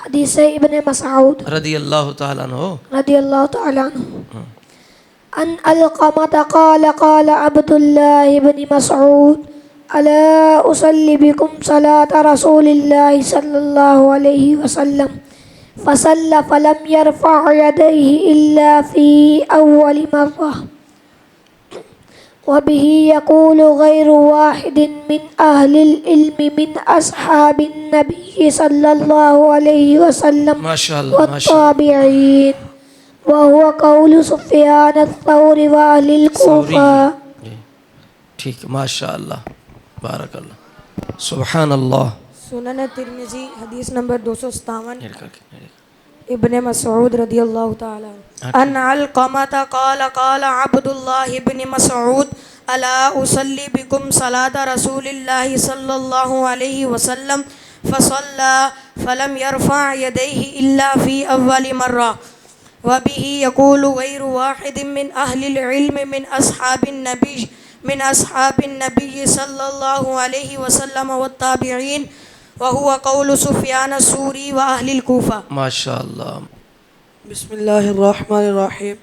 حدیث ابن مسعود رضی اللہ تعالیٰ عنہ. رضی اللہ تعالیٰ عنہ ان علقمة قال قال عبد الله بن مسعود ألا أصلي بكم صلاة رسول الله صلى الله عليه وسلم فصلى فلم يرفع يديه إلا في أول مرة وبه يقول غير واحد من أهل العلم من أصحاب النبي صلى الله عليه وسلم والتابعين وهو قول سفیان الثور وأهل الكوفة. ٹھیک، ماشاء اللہ، بارک اللہ، سبحان اللہ. سنن ترمذی حدیث نمبر 257 ابن مسعود رضی اللہ تعالی ان علقمة قال قال عبد الله بن مسعود الا اصلي بكم صلاة رسول الله صلى الله عليه وسلم فصلى فلم يرفع يديه الا في اول مرة وبه يقول غير واحد من اهل العلم من اصحاب النبي صلى الله عليه وسلم والتابعين وهو قول سفیان الثوری واہل الکوفہ. ماشاء اللہ. بسم اللہ الرحمن الرحیم.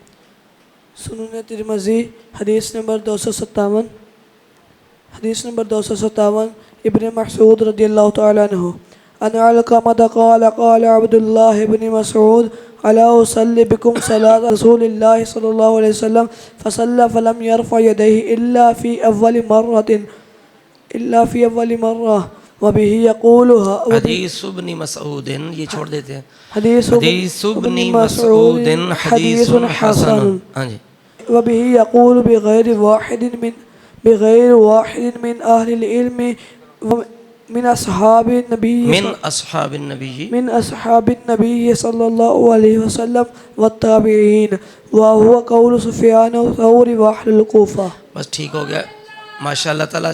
سنن ترمذی حدیث نمبر 257 ابن مسعود رضی اللہ تعالی عنہ ان علقمة قال قال عبد الله بن مسعود الا اصلي بكم صلاة رسول الله صلى الله عليه وسلم فصلى فلم يرفع يديه الا في اول مرة وبه يقولها. حدیث ابن مسعود، یہ چھوڑ دیتے ہیں. حدیث ابن مسعود حدیث حسن. وبه يقول بغير واحد من أهل العلم من أصحاب النبي صلى الله عليه وسلم والتابعين وهو قول سفيان الثوري وأهل الكوفة. بس ٹھیک ہو گیا، ماشاء اللہ تعالیٰ.